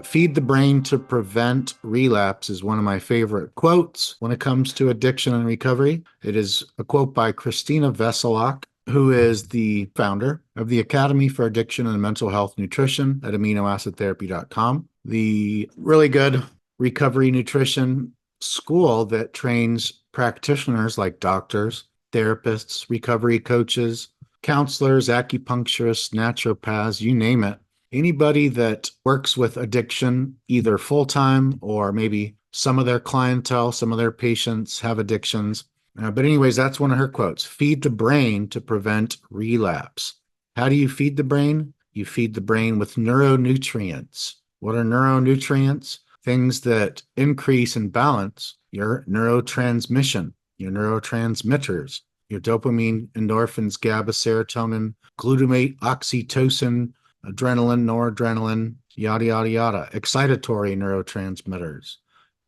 Feed the brain to prevent relapse is one of my favorite quotes when it comes to addiction and recovery. It is a quote by Christina Veselak, who is the founder of the Academy for Addiction and Mental Health Nutrition at aminoacidtherapy.com, the really good recovery nutrition school that trains practitioners like doctors, therapists, recovery coaches, counselors, acupuncturists, naturopaths, you name it. Anybody that works with addiction, either full time or maybe some of their clientele, some of their patients have addictions. But, anyways, that's one of her quotes: feed the brain to prevent relapse. How do you feed the brain? You feed the brain with neuronutrients. What are neuronutrients? Things that increase and balance your neurotransmission, your neurotransmitters, your dopamine, endorphins, GABA, serotonin, glutamate, oxytocin, adrenaline, noradrenaline, yada, yada, yada. Excitatory neurotransmitters,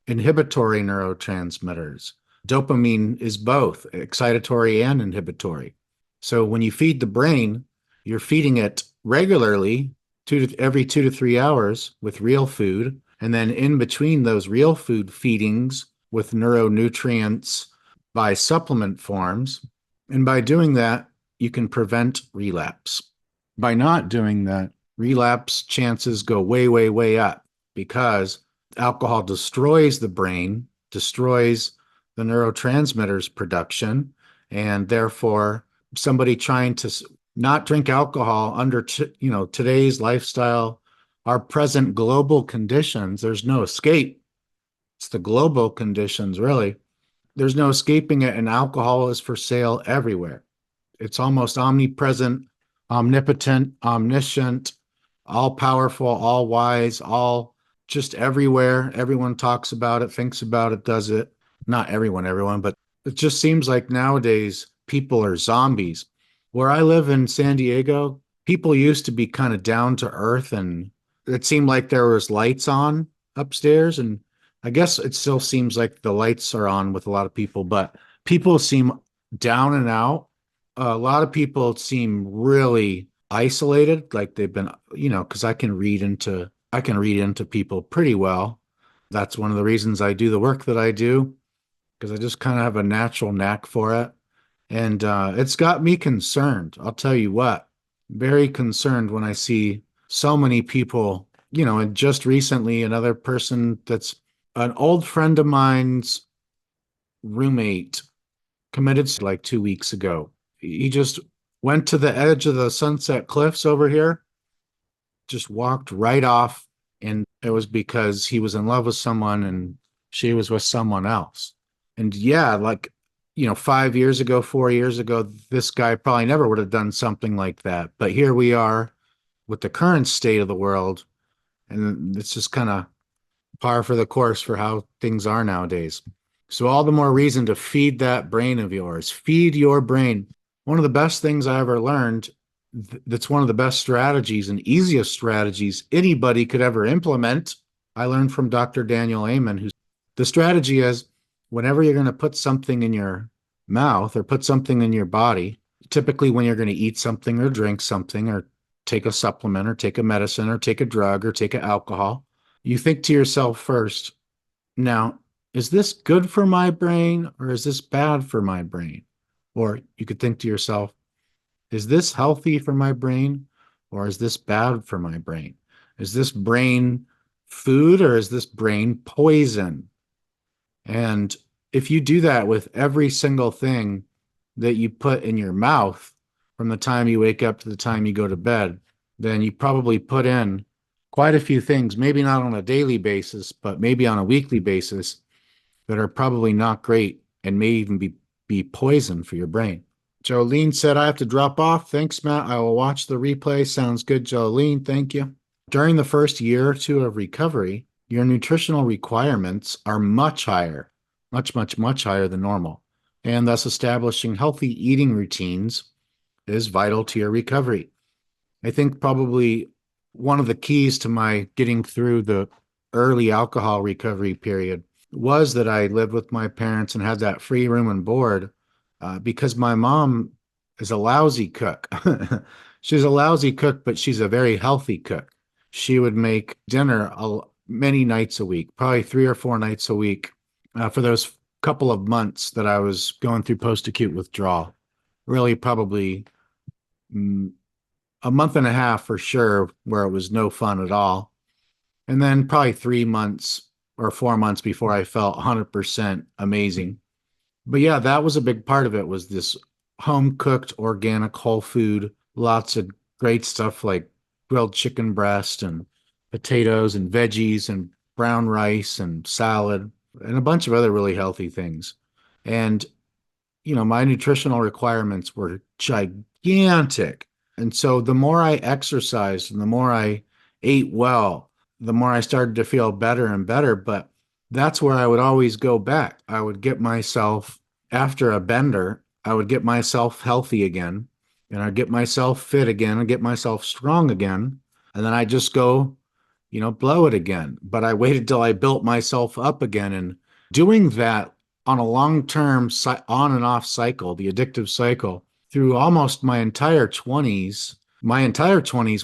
inhibitory neurotransmitters. Dopamine is both excitatory and inhibitory. So when you feed the brain, you're feeding it regularly every 2 to 3 hours with real food. And then in between those real food feedings with neuronutrients by supplement forms. And by doing that, you can prevent relapse. By not doing that, relapse chances go way, way, way up because alcohol destroys the brain, destroys the neurotransmitters production, and therefore somebody trying to not drink alcohol under today's lifestyle, our present global conditions, there's no escape. It's the global conditions, really. There's no escaping it, and alcohol is for sale everywhere. It's almost omnipresent, omnipotent, omniscient, all powerful, all wise, all just everywhere. Everyone talks about it, thinks about it, does it. Not everyone, but it just seems like nowadays people are zombies. Where I live in San Diego, people used to be kind of down to earth, and it seemed like there was lights on upstairs. And I guess it still seems like the lights are on with a lot of people, but people seem down and out. A lot of people seem really isolated, like they've been, because I can read into people pretty well. That's one of the reasons I do the work that I do, because I just kind of have a natural knack for it. And it's got me concerned. I'll tell you what, very concerned when I see so many people, and just recently, another person that's an old friend of mine's roommate committed like 2 weeks ago. He just went to the edge of the Sunset Cliffs over here, just walked right off. And it was because he was in love with someone and she was with someone else. And yeah, 5 years ago, 4 years ago, this guy probably never would have done something like that. But here we are with the current state of the world. And it's just kind of par for the course for how things are nowadays. So all the more reason to feed that brain of yours. Feed your brain. One of the best things I ever learned, that's one of the best strategies and easiest strategies anybody could ever implement. I learned from Dr. Daniel Amen, who's the strategy is whenever you're going to put something in your mouth or put something in your body, typically when you're going to eat something or drink something or take a supplement or take a medicine or take a drug or take an alcohol, you think to yourself first, now, is this good for my brain or is this bad for my brain? Or you could think to yourself, is this healthy for my brain or is this bad for my brain? Is this brain food or is this brain poison? And if you do that with every single thing that you put in your mouth from the time you wake up to the time you go to bed, then you probably put in quite a few things, maybe not on a daily basis, but maybe on a weekly basis, that are probably not great and may even be poison for your brain. Jolene said, I have to drop off. Thanks, Matt. I will watch the replay. Sounds good, Jolene. Thank you. During the first year or two of recovery, your nutritional requirements are much higher, much, much, much higher than normal. And thus establishing healthy eating routines is vital to your recovery. I think probably one of the keys to my getting through the early alcohol recovery period was that I lived with my parents and had that free room and board because my mom is a lousy cook. She's a lousy cook, but she's a very healthy cook. she would make dinner many nights a week, probably 3 or 4 nights a week, for those couple of months that I was going through post-acute withdrawal. Really, probably mm, a month and a half for sure, where it was no fun at all. And then probably 3 months or 4 months before I felt 100% amazing. But yeah, that was a big part of it, was this home cooked organic whole food, lots of great stuff like grilled chicken breast and potatoes and veggies and brown rice and salad and a bunch of other really healthy things. And my nutritional requirements were gigantic. And so the more I exercised and the more I ate well, the more I started to feel better and better. But that's where I would always go back. I would get myself, after a bender, I would get myself healthy again, and I'd get myself fit again and get myself strong again. And then I just go, blow it again. But I waited till I built myself up again. And doing that on a long-term on and off cycle, the addictive cycle, through almost my entire 20s,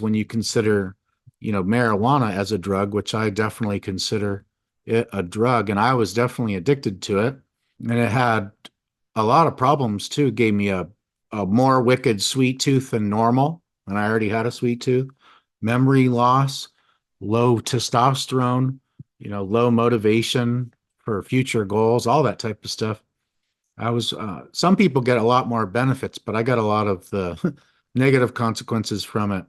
when you consider, marijuana as a drug, which I definitely consider it a drug, and I was definitely addicted to it. And it had a lot of problems too. It gave me a more wicked sweet tooth than normal, and I already had a sweet tooth, memory loss, low testosterone, low motivation for future goals, all that type of stuff. Some people get a lot more benefits, but I got a lot of the negative consequences from it.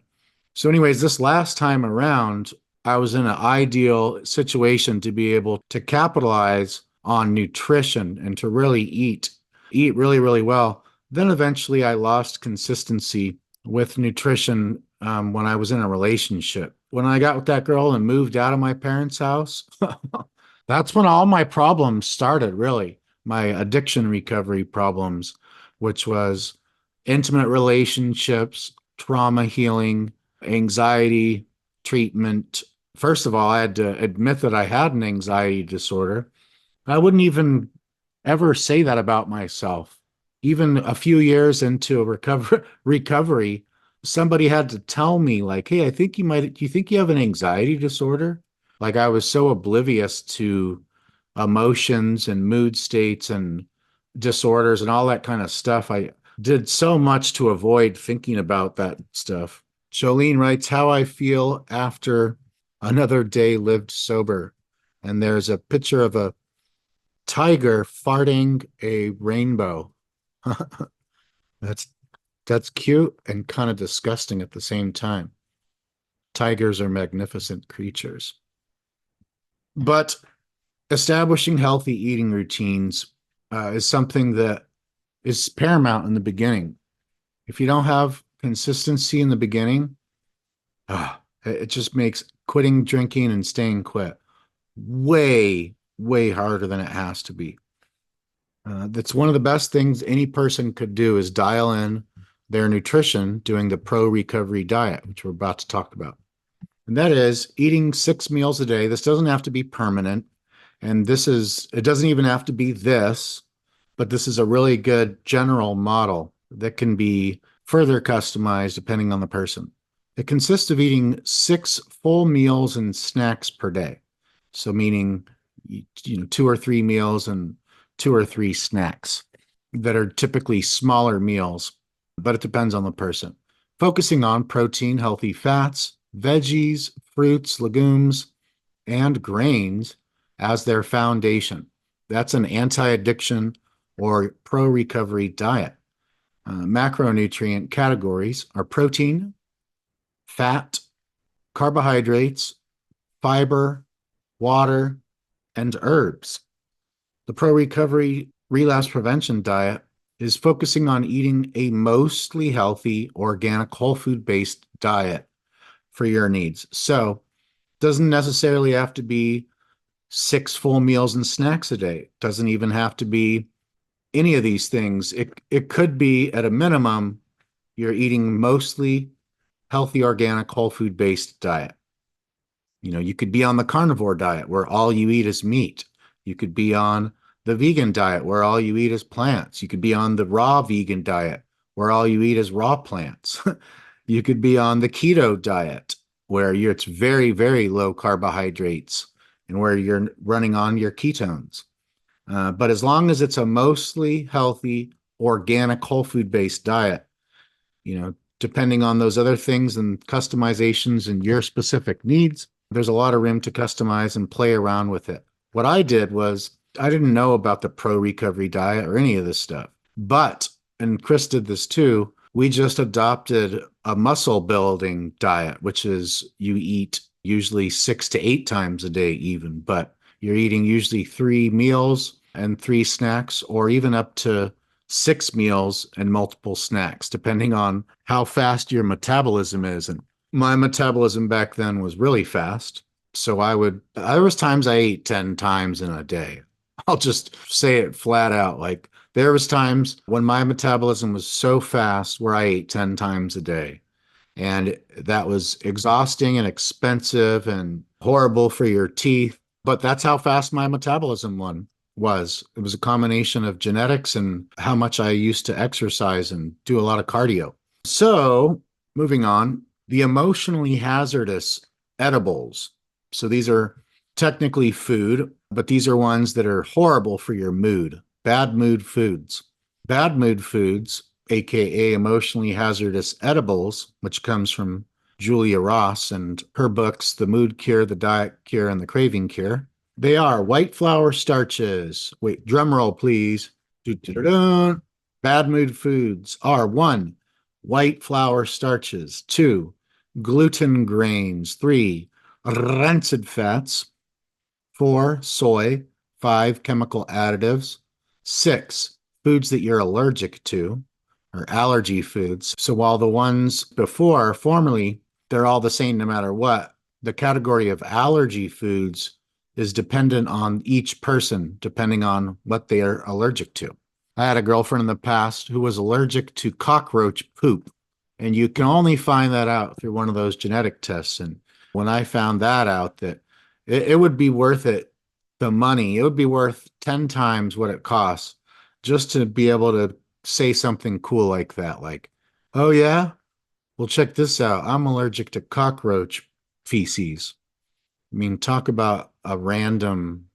So, anyways, this last time around, I was in an ideal situation to be able to capitalize on nutrition and to really eat really, really well. Then eventually I lost consistency with nutrition when I was in a relationship. When I got with that girl and moved out of my parents' house, that's when all my problems started, really. My addiction recovery problems, which was intimate relationships, trauma healing, anxiety treatment. First of all, I had to admit that I had an anxiety disorder. I wouldn't even ever say that about myself. Even a few years into a recovery, somebody had to tell me, like, hey, do you think you have an anxiety disorder? Like, I was so oblivious to emotions and mood states and disorders and all that kind of stuff. I did so much to avoid thinking about that stuff. Jolene writes, how I feel after another day lived sober. And there's a picture of a tiger farting a rainbow. That's that's cute and kind of disgusting at the same time. Tigers are magnificent creatures. But establishing healthy eating routines is something that is paramount in the beginning. If you don't have consistency in the beginning, it just makes quitting drinking and staying quit way, way harder than it has to be. That's one of the best things any person could do, is dial in their nutrition doing the pro recovery diet, which we're about to talk about. And that is eating 6 meals a day. This doesn't have to be permanent. And it doesn't even have to be this, but this is a really good general model that can be further customized depending on the person. It consists of eating 6 full meals and snacks per day. So meaning, 2 or 3 meals and 2 or 3 snacks that are typically smaller meals, but it depends on the person. Focusing on protein, healthy fats, veggies, fruits, legumes, and grains as their foundation. That's an anti-addiction or pro-recovery diet. Macronutrient categories are protein, fat, carbohydrates, fiber, water, and herbs. The pro-recovery relapse prevention diet is focusing on eating a mostly healthy, organic, whole food-based diet for your needs. So it doesn't necessarily have to be 6 full meals and snacks a day. It doesn't even have to be any of these things. It could be, at a minimum, you're eating mostly healthy, organic, whole food-based diet. You could be on the carnivore diet where all you eat is meat. You could be on the vegan diet where all you eat is plants. You could be on the raw vegan diet where all you eat is raw plants. You could be on the keto diet where it's very, very low carbohydrates and where you're running on your ketones. But as long as it's a mostly healthy, organic, whole food based diet, depending on those other things and customizations and your specific needs, there's a lot of room to customize and play around with it. What I did was I didn't know about the pro recovery diet or any of this stuff, but, and Chris did this too, we just adopted a muscle building diet, which is you eat usually 6 to 8 times a day, even, but you're eating usually 3 meals and 3 snacks, or even up to 6 meals and multiple snacks, depending on how fast your metabolism is. And my metabolism back then was really fast. So there was times I ate 10 times in a day. I'll just say it flat out. Like there was times when my metabolism was so fast where I ate 10 times a day. And that was exhausting and expensive and horrible for your teeth. But that's how fast my metabolism was. It was a combination of genetics and how much I used to exercise and do a lot of cardio. So moving on, the emotionally hazardous edibles. So these are technically food, but these are ones that are horrible for your mood. Bad mood foods. Bad mood foods, aka emotionally hazardous edibles, which comes from Julia Ross and her books, The Mood Cure, The Diet Cure, and The Craving Cure. They are white flour starches. Wait, drum roll, please. Doo-doo-doo-doo. Bad mood foods are 1, white flour starches, 2, gluten grains, 3, rancid fats, 4, soy, 5, chemical additives, 6, foods that you're allergic to, or allergy foods. So while the ones before, formerly, they're all the same no matter what, the category of allergy foods is dependent on each person, depending on what they are allergic to. I had a girlfriend in the past who was allergic to cockroach poop, and you can only find that out through one of those genetic tests. And when I found that out, that it would be worth it, the money, it would be worth 10 times what it costs just to be able to say something cool like that. Like, oh yeah, well, check this out. I'm allergic to cockroach feces. I mean, talk about a random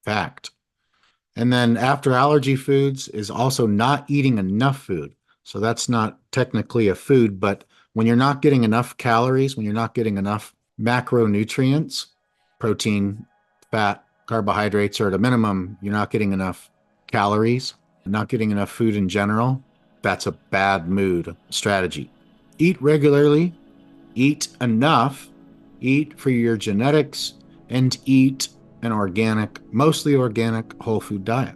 fact. And then after allergy foods is also not eating enough food. So that's not technically a food, but when you're not getting enough calories, when you're not getting enough macronutrients, protein, fat, carbohydrates, or at a minimum, you're not getting enough calories, not getting enough food in general, that's a bad mood strategy. Eat regularly, eat enough, eat for your genetics, and eat an organic, mostly organic whole food diet.